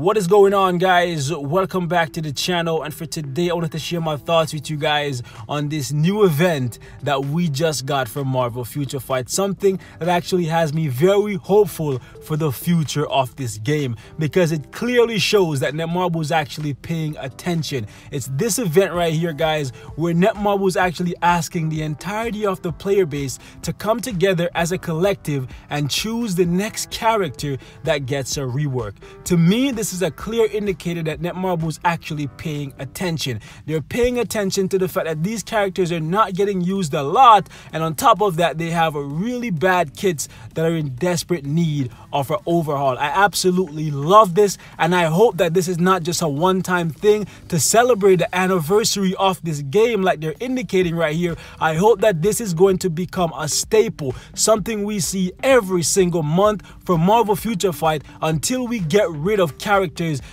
What is going on, guys? Welcome back to the channel, and for today I wanted to share my thoughts with you guys on this new event that we just got from Marvel Future Fight, something that actually has me very hopeful for the future of this game because it clearly shows that Netmarble is actually paying attention. It's this event right here, guys, where Netmarble is actually asking the entirety of the player base to come together as a collective and choose the next character that gets a rework. To me, this is a clear indicator that Netmarble is actually paying attention. They're paying attention to the fact that these characters are not getting used a lot, and on top of that, they have a really bad kits that are in desperate need of an overhaul. I absolutely love this, and I hope that this is not just a one-time thing to celebrate the anniversary of this game like they're indicating right here. I hope that this is going to become a staple, something we see every single month for Marvel Future Fight until we get rid of characters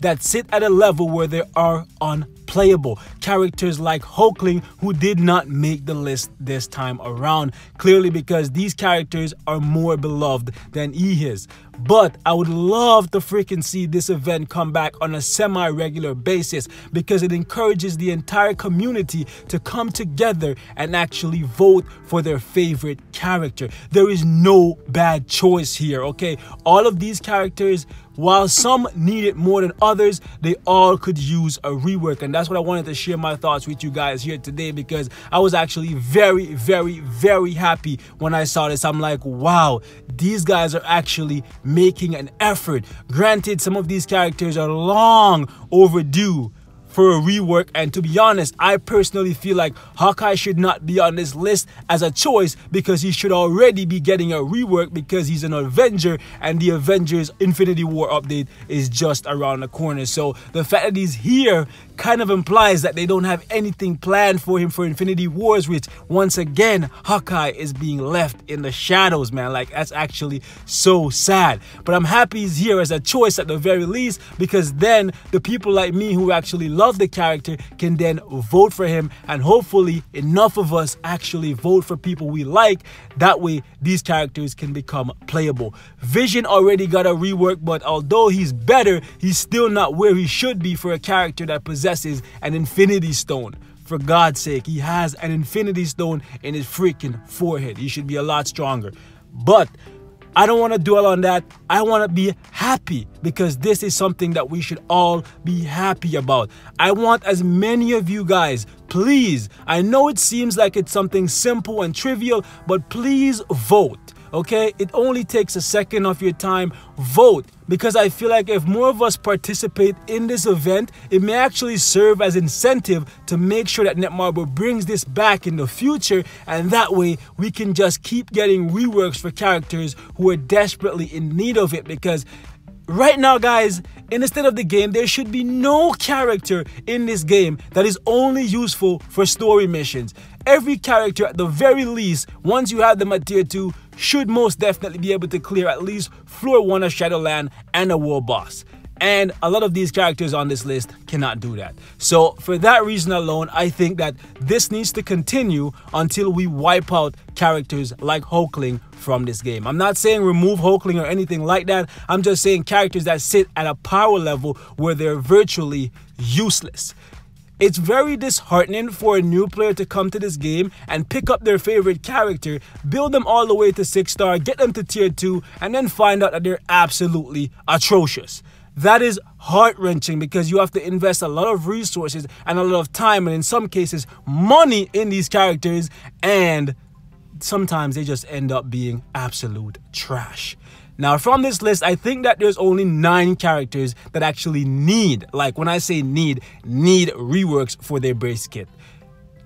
that sit at a level where they are unplayable. Characters like Hawkeye, who did not make the list this time around, clearly because these characters are more beloved than he is. But I would love to freaking see this event come back on a semi-regular basis because it encourages the entire community to come together and actually vote for their favorite character. There is no bad choice here, okay? All of these characters, while some need it more than others, they all could use a rework, and that's what I wanted to share my thoughts with you guys here today because I was actually very happy when I saw this. I'm like, wow, these guys are actually making an effort. Granted, some of these characters are long overdue for a rework, and to be honest, I personally feel like Hawkeye should not be on this list as a choice because he should already be getting a rework because he's an Avenger and the Avengers Infinity War update is just around the corner. So the fact that he's here kind of implies that they don't have anything planned for him for Infinity Wars, which once again, Hawkeye is being left in the shadows, man. Like, that's actually so sad. But I'm happy he's here as a choice at the very least because then the people like me who actually love the character can then vote for him, and hopefully enough of us actually vote for people we like. That way these characters can become playable. Vision already got a rework, but although he's better, he's still not where he should be for a character that possesses an Infinity Stone. For God's sake, he has an Infinity Stone in his freaking forehead. He should be a lot stronger. But I don't want to dwell on that. I want to be happy because this is something that we should all be happy about. I want as many of you guys, please, I know it seems like it's something simple and trivial, but please vote. Okay, it only takes a second of your time. Vote, because I feel like if more of us participate in this event, it may actually serve as incentive to make sure that Netmarble brings this back in the future, and that way we can just keep getting reworks for characters who are desperately in need of it. Because right now, guys, in the state of the game, there should be no character in this game that is only useful for story missions. Every character, at the very least, once you have them at tier 2, should most definitely be able to clear at least floor 1 of Shadowland and a world boss. And a lot of these characters on this list cannot do that. So for that reason alone, I think that this needs to continue until we wipe out characters like Hawkeye from this game. I'm not saying remove Hawkeye or anything like that. I'm just saying characters that sit at a power level where they're virtually useless. It's very disheartening for a new player to come to this game and pick up their favorite character, build them all the way to 6-star, get them to tier 2, and then find out that they're absolutely atrocious. That is heart-wrenching because you have to invest a lot of resources and a lot of time, and in some cases money, in these characters, and sometimes they just end up being absolute trash. Now, from this list, I think that there's only 9 characters that actually need, like when I say need reworks for their base kit.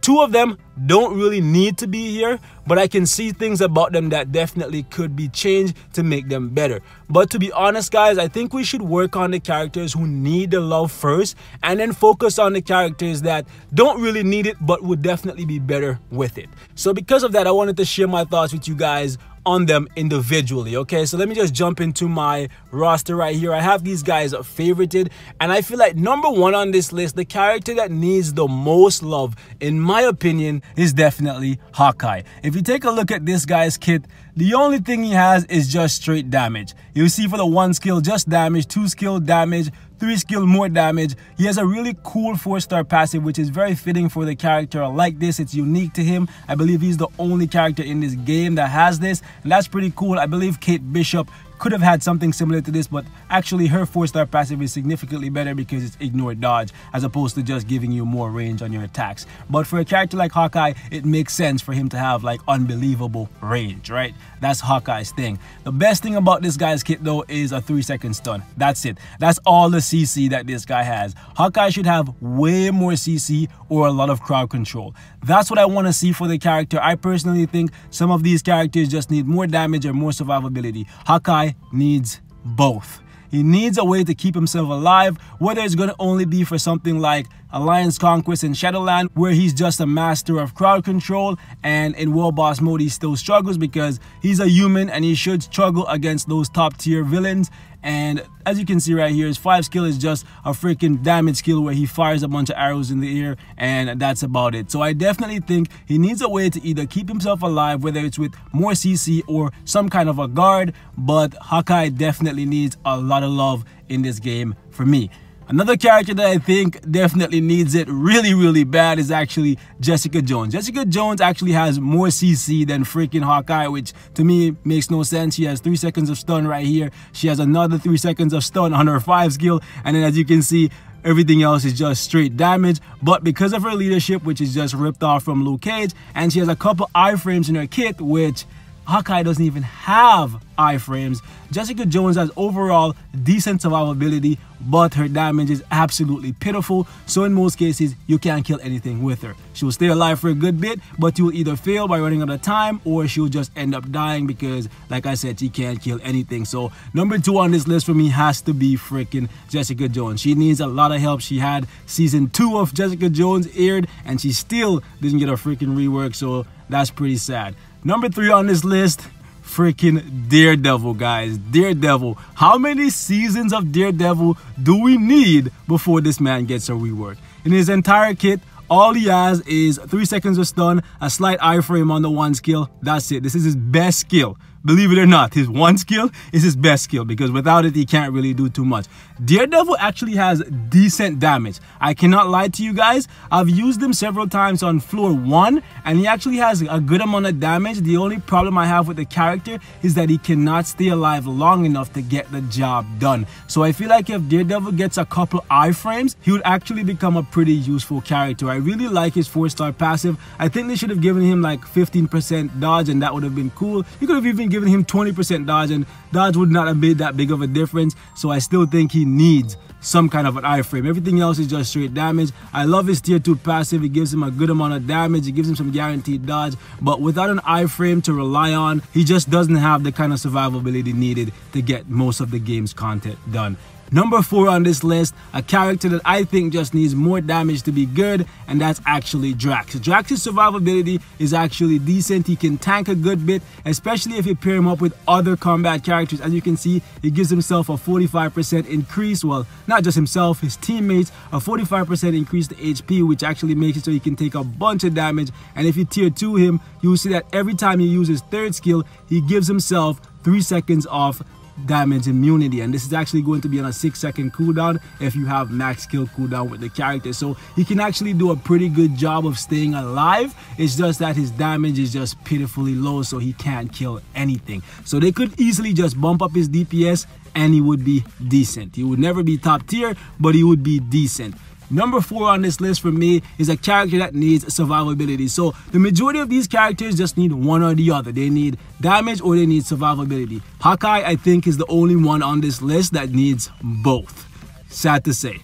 2 of them don't really need to be here, but I can see things about them that definitely could be changed to make them better. But to be honest, guys, I think we should work on the characters who need the love first and then focus on the characters that don't really need it but would definitely be better with it. So because of that, I wanted to share my thoughts with you guys on them individually. Okay, so let me just jump into my roster right here. I have these guys favorited, and I feel like number 1 on this list, the character that needs the most love, in my opinion, is definitely Hawkeye. If you take a look at this guy's kit, the only thing he has is just straight damage. You see for the 1 skill, just damage, 2 skill damage, 3 skill, more damage. He has a really cool 4-star passive, which is very fitting for the character. I like this. It's unique to him. I believe he's the only character in this game that has this, and that's pretty cool. I believe Kate Bishop could have had something similar to this, but actually her 4-star passive is significantly better because it's ignore dodge as opposed to just giving you more range on your attacks. But for a character like Hawkeye, it makes sense for him to have like unbelievable range, right? That's Hawkeye's thing. The best thing about this guy's kit though is a 3-second stun. That's it. That's all the CC that this guy has. Hawkeye should have way more CC or a lot of crowd control. That's what I want to see for the character. I personally think some of these characters just need more damage or more survivability. Hawkeye needs both. He needs a way to keep himself alive, whether it's going to only be for something like Alliance Conquest and Shadowland, where he's just a master of crowd control, and in World Boss mode he still struggles because he's a human and he should struggle against those top tier villains. And as you can see right here, his 5 skill is just a freaking damage skill where he fires a bunch of arrows in the air, and that's about it. So I definitely think he needs a way to either keep himself alive, whether it's with more CC or some kind of a guard, but Hawkeye definitely needs a lot of love in this game for me. Another character that I think definitely needs it really bad is actually Jessica Jones. Jessica Jones actually has more CC than freaking Hawkeye, which to me makes no sense. She has 3 seconds of stun right here. She has another 3 seconds of stun on her 5 skill. And then as you can see, everything else is just straight damage. But because of her leadership, which is just ripped off from Luke Cage, and she has a couple iframes in her kit, which Hawkeye doesn't even have iframes, Jessica Jones has overall decent survivability, but her damage is absolutely pitiful. So in most cases, you can't kill anything with her. She will stay alive for a good bit, but you will either fail by running out of time, or she'll just end up dying because, like I said, she can't kill anything. So number 2 on this list for me has to be freaking Jessica Jones. She needs a lot of help. She had season 2 of Jessica Jones aired, and she still didn't get a freaking rework, so that's pretty sad. Number 3 on this list, freaking Daredevil, guys. Daredevil. How many seasons of Daredevil do we need before this man gets a rework? In his entire kit, all he has is 3 seconds of stun, a slight iframe on the 1 skill. That's it. This is his best skill. Believe it or not, his 1 skill is his best skill because without it, he can't really do too much. Daredevil actually has decent damage. I cannot lie to you guys. I've used him several times on floor 1, and he actually has a good amount of damage. The only problem I have with the character is that he cannot stay alive long enough to get the job done. So I feel like if Daredevil gets a couple iframes, he would actually become a pretty useful character. I really like his 4-star passive. I think they should have given him like 15% dodge, and that would have been cool. You could have even given him 20% dodge, and dodge would not have made that big of a difference. So I still think he needs some kind of an iframe. Everything else is just straight damage. I love his tier 2 passive. It gives him a good amount of damage. It gives him some guaranteed dodge, but without an iframe to rely on, he just doesn't have the kind of survivability needed to get most of the game's content done. Number 4 on this list, a character that I think just needs more damage to be good, and that's actually Drax. Drax's survivability is actually decent. He can tank a good bit, especially if you pair him up with other combat characters. As you can see, he gives himself a 45% increase. Well, not just himself, his teammates, a 45% increase to HP, which actually makes it so he can take a bunch of damage. And if you tier 2 him, you'll see that every time he uses 3rd skill, he gives himself 3 seconds off damage immunity, and this is actually going to be on a 6-second cooldown if you have max skill cooldown with the character. So he can actually do a pretty good job of staying alive. It's just that his damage is just pitifully low, so he can't kill anything. So they could easily just bump up his DPS and he would be decent. He would never be top tier, but he would be decent. Number 4 on this list for me is a character that needs survivability. So the majority of these characters just need one or the other. They need damage or they need survivability. Hawkeye, I think, is the only one on this list that needs both. Sad to say.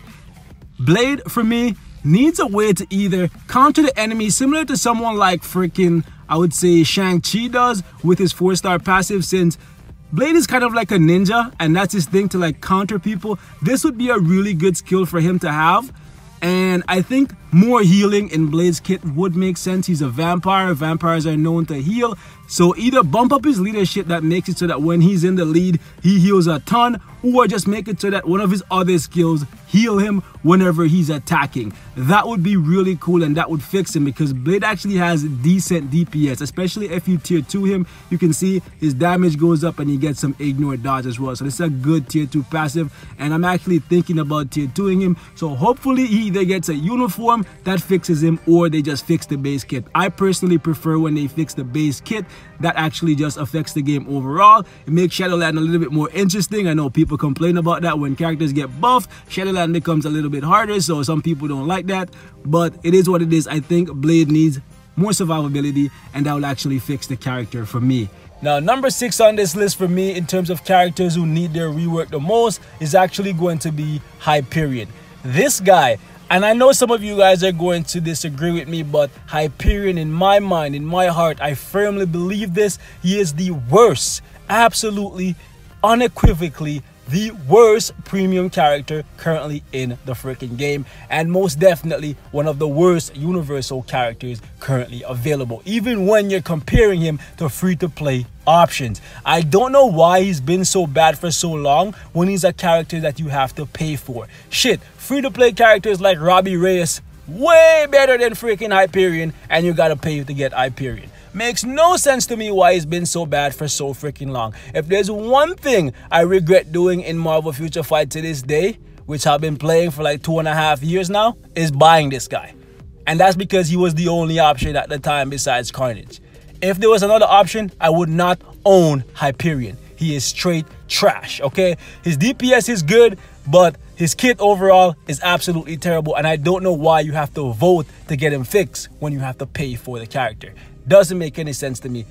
Blade, for me, needs a way to either counter the enemy similar to someone like freaking, I would say, Shang-Chi does with his 4-star passive, since Blade is kind of like a ninja and that's his thing, to like counter people. This would be a really good skill for him to have. And I think more healing in Blade's kit would make sense. He's a vampire. Vampires are known to heal. So either bump up his leadership that makes it so that when he's in the lead, he heals a ton, or just make it so that one of his other skills heal him whenever he's attacking. That would be really cool, and that would fix him, because Blade actually has decent DPS, especially if you tier 2 him. You can see his damage goes up and he gets some ignore dodge as well. So this is a good tier 2 passive, and I'm actually thinking about tier 2ing him. So hopefully he either gets a uniform that fixes him, or they just fix the base kit. I personally prefer when they fix the base kit. That actually just affects the game overall. It makes Shadowland a little bit more interesting. I know people complain about that when characters get buffed. Shadowland becomes a little bit harder, so some people don't like that. But it is what it is. I think Blade needs more survivability, and that will actually fix the character for me. Now, number 6 on this list for me in terms of characters who need their rework the most is actually going to be Hyperion. This guy, and I know some of you guys are going to disagree with me, but Hyperion, in my mind, in my heart, I firmly believe this. He is the worst, absolutely, unequivocally, the worst premium character currently in the freaking game, and most definitely one of the worst universal characters currently available, even when you're comparing him to free-to-play options. I don't know why he's been so bad for so long when he's a character that you have to pay for. Shit, free-to-play characters like Robbie Reyes, way better than freaking Hyperion, and you gotta pay to get Hyperion. Makes no sense to me why he's been so bad for so freaking long. If there's one thing I regret doing in Marvel Future Fight to this day, which I've been playing for like 2.5 years now, is buying this guy. And that's because he was the only option at the time besides Carnage. If there was another option, I would not own Hyperion. He is straight trash, okay? His DPS is good, but his kit overall is absolutely terrible, and I don't know why you have to vote to get him fixed when you have to pay for the character. Doesn't make any sense to me.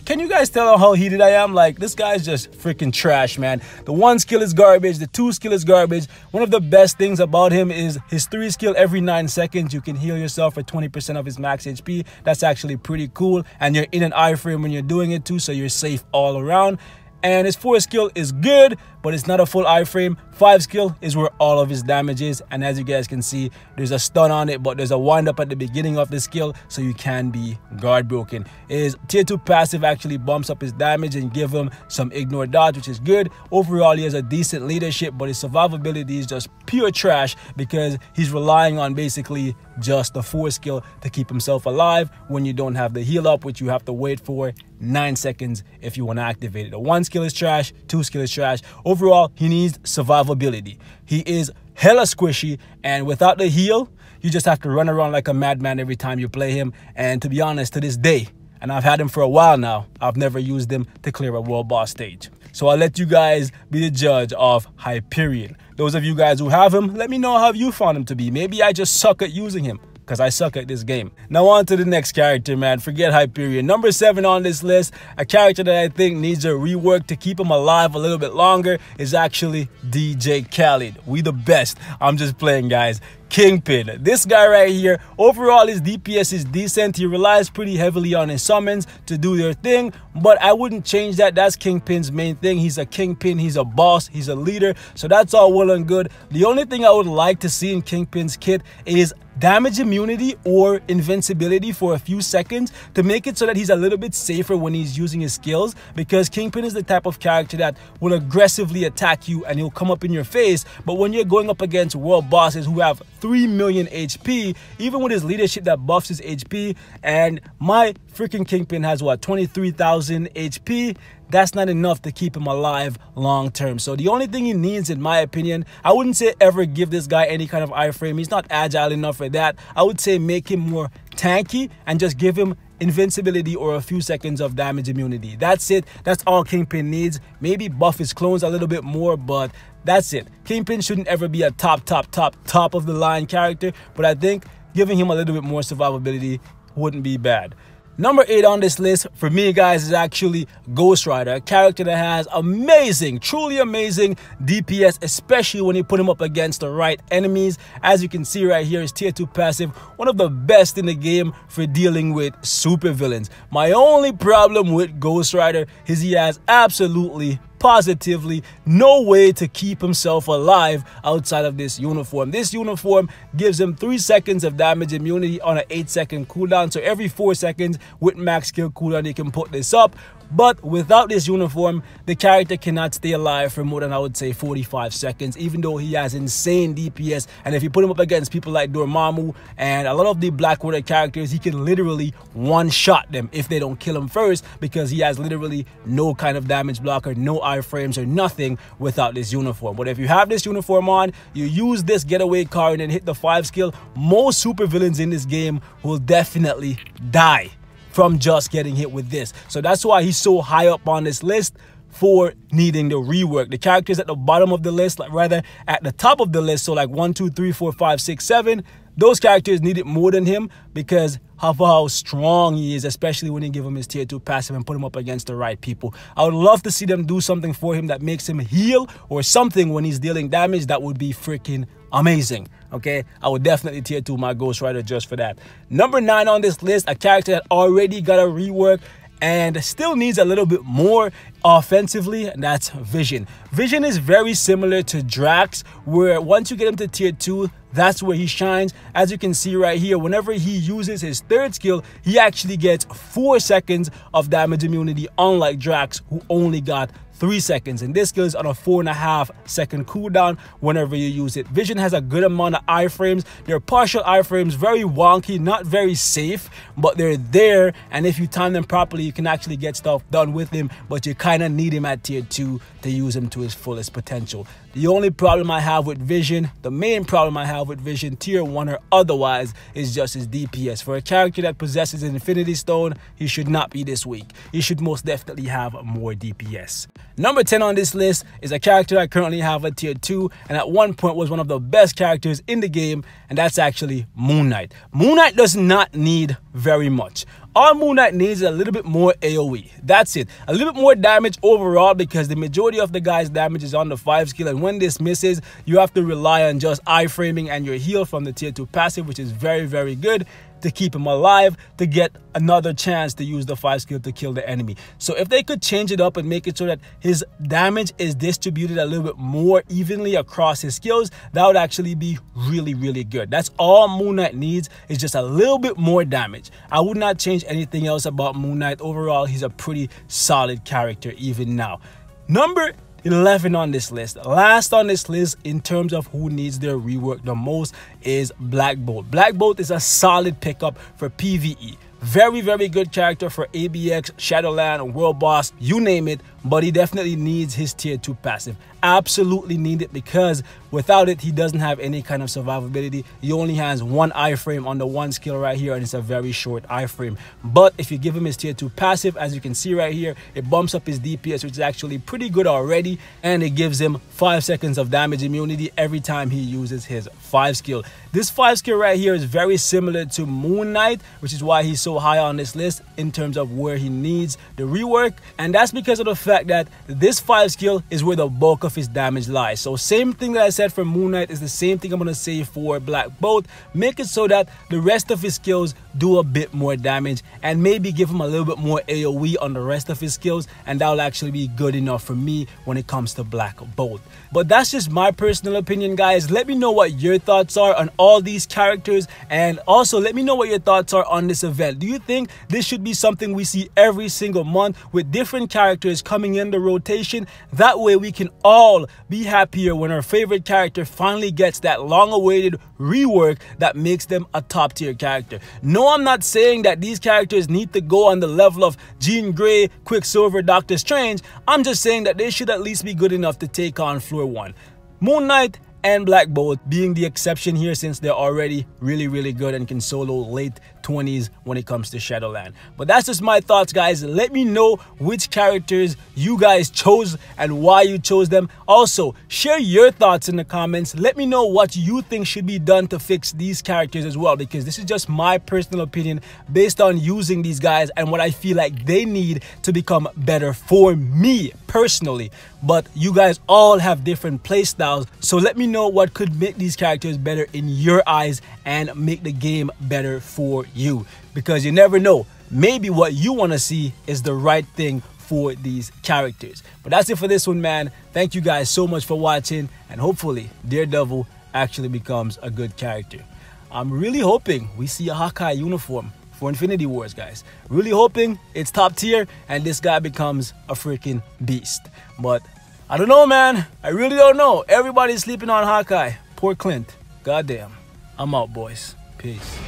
Can you guys tell how heated I am? Like, this guy's just freaking trash, man. The 1 skill is garbage. The 2 skill is garbage. One of the best things about him is his 3 skill. Every 9 seconds, you can heal yourself for 20% of his max HP. That's actually pretty cool. And you're in an iframe when you're doing it too, so you're safe all around. And his 4 skill is good, but it's not a full iframe. 5 skill is where all of his damage is, and as you guys can see, there's a stun on it, but there's a wind up at the beginning of the skill, so you can be guard broken. His tier 2 passive actually bumps up his damage and give him some ignore dodge, which is good. Overall, he has a decent leadership, but his survivability is just pure trash because he's relying on basically just the 4 skill to keep himself alive when you don't have the heal up, which you have to wait for 9 seconds if you want to activate it. The 1 skill is trash, 2 skill is trash. Overall, he needs survivability. He is hella squishy, and without the heal, you just have to run around like a madman every time you play him. And to be honest, to this day, and I've had him for a while now, I've never used him to clear a world boss stage. So I'll let you guys be the judge of Hyperion. Those of you guys who have him, let me know how you found him to be. Maybe I just suck at using him, because I suck at this game. Now on to the next character, man. Forget Hyperion. Number 7 on this list, a character that I think needs a rework to keep him alive a little bit longer, is actually DJ Khaled. We the best. I'm just playing, guys. Kingpin. This guy right here, overall his DPS is decent. He relies pretty heavily on his summons to do their thing, but I wouldn't change that. That's Kingpin's main thing. He's a Kingpin, he's a boss, he's a leader, so that's all well and good. The only thing I would like to see in Kingpin's kit is damage immunity or invincibility for a few seconds to make it so that he's a little bit safer when he's using his skills, because Kingpin is the type of character that will aggressively attack you and he'll come up in your face. But when you're going up against world bosses who have 3 million HP, even with his leadership that buffs his HP, and my freaking Kingpin has what, 23,000 HP, that's not enough to keep him alive long term. So the only thing he needs, in my opinion, I wouldn't say ever give this guy any kind of iframe. He's not agile enough for that. I would say make him more tanky and just give him invincibility or a few seconds of damage immunity. That's it. That's all Kingpin needs. Maybe buff his clones a little bit more, but that's it. Kingpin shouldn't ever be a top of the line character, but I think giving him a little bit more survivability wouldn't be bad. Number 8 on this list for me, guys, is actually Ghost Rider, a character that has amazing, truly amazing DPS, especially when you put him up against the right enemies. As you can see right here, his tier 2 passive, one of the best in the game for dealing with super villains. My only problem with Ghost Rider is he has absolutely positively no way to keep himself alive outside of this uniform. This uniform gives him 3 seconds of damage immunity on an 8-second cooldown. So every 4 seconds with max skill cooldown, he can put this up. But without this uniform, the character cannot stay alive for more than, I would say, 45 seconds, even though he has insane DPS. And if you put him up against people like Dormammu and a lot of the Blackwater characters, he can literally one-shot them if they don't kill him first, because he has literally no kind of damage blocker, no iframes or nothing without this uniform. But if you have this uniform on, you use this getaway card and hit the 5 skill, most supervillains in this game will definitely die from just getting hit with this. So that's why he's so high up on this list for needing the rework. The characters at the bottom of the list, like rather at the top of the list, so like 1, 2, 3, 4, 5, 6, 7, those characters need it more than him because of how strong he is, especially when you give him his tier 2 passive and put him up against the right people. I would love to see them do something for him that makes him heal or something when he's dealing damage. That would be freaking amazing. Okay, I would definitely tier 2 my Ghost Rider just for that. Number 9 on this list, a character that already got a rework and still needs a little bit more offensively, and that's Vision. Vision is very similar to Drax, where once you get him to tier 2, that's where he shines. As you can see right here, whenever he uses his 3rd skill, he actually gets 4 seconds of damage immunity, unlike Drax, who only got 3 seconds, and this skill is on a 4.5 second cooldown whenever you use it. Vision has a good amount of iframes. They're partial iframes, very wonky, not very safe, but they're there, and if you time them properly, you can actually get stuff done with him, but you kind of need him at tier 2 to use him to his fullest potential. The only problem I have with Vision, the main problem I have with Vision, tier 1 or otherwise, is just his DPS. For a character that possesses an Infinity Stone, he should not be this weak. He should most definitely have more DPS. Number 10 on this list is a character I currently have at tier 2 and at one point was one of the best characters in the game, and that's actually Moon Knight. Moon Knight does not need very much. All Moon Knight needs is a little bit more AoE. That's it. A little bit more damage overall, because the majority of the guy's damage is on the 5 skill, and when this misses, you have to rely on just iframing and your heal from the tier 2 passive, which is very, very good to keep him alive, to get another chance to use the 5 skill to kill the enemy. So if they could change it up and make it so that his damage is distributed a little bit more evenly across his skills, that would actually be really, really good. That's all Moon Knight needs, is just a little bit more damage. I would not change anything else about Moon Knight. Overall, he's a pretty solid character even now. Number 11 on this list, last on this list in terms of who needs their rework the most, is Black Bolt. Black Bolt is a solid pickup for PvE. Very, very good character for ABX, Shadowland, World Boss, you name it, but he definitely needs his tier 2 passive. Absolutely need it, because without it, he doesn't have any kind of survivability. He only has 1 iframe on the 1 skill right here, and it's a very short iframe. But if you give him his tier 2 passive, as you can see right here, it bumps up his DPS, which is actually pretty good already, and it gives him 5 seconds of damage immunity every time he uses his 5 skill. This 5 skill right here is very similar to Moon Knight, which is why he's so high on this list in terms of where he needs the rework, and that's because of the fact that this 5 skill is where the bulk of his damage lies. So same thing that I said for Moon Knight is the same thing I'm going to say for Black Bolt. Make it so that the rest of his skills do a bit more damage, and maybe give him a little bit more AoE on the rest of his skills, and that will actually be good enough for me when it comes to Black Bolt. But that's just my personal opinion, guys. Let me know what your thoughts are on all these characters, and also let me know what your thoughts are on this event. Do you think this should be something we see every single month with different characters coming in the rotation? That way we can all be happier when our favorite character finally gets that long-awaited rework that makes them a top tier character. No, I'm not saying that these characters need to go on the level of Jean Grey, Quicksilver, Doctor Strange. I'm just saying that they should at least be good enough to take on floor 1. Moon Knight and Black Bolt being the exception here, since they're already really, really good and can solo late 20s when it comes to Shadowland. But that's just my thoughts, guys. Let me know which characters you guys chose and why you chose them. Also, share your thoughts in the comments. Let me know what you think should be done to fix these characters as well, because this is just my personal opinion based on using these guys and what I feel like they need to become better for me personally. But you guys all have different play styles, so let me know what could make these characters better in your eyes and make the game better for you, because you never know, maybe what you want to see is the right thing for these characters. But that's it for this one, man. Thank you guys so much for watching, and hopefully Daredevil actually becomes a good character. I'm really hoping we see a Hawkeye uniform for Infinity Wars, guys. Really hoping it's top tier and this guy becomes a freaking beast. But I don't know, man. I really don't know. Everybody's sleeping on Hawkeye. Poor Clint. Goddamn. I'm out, boys. Peace.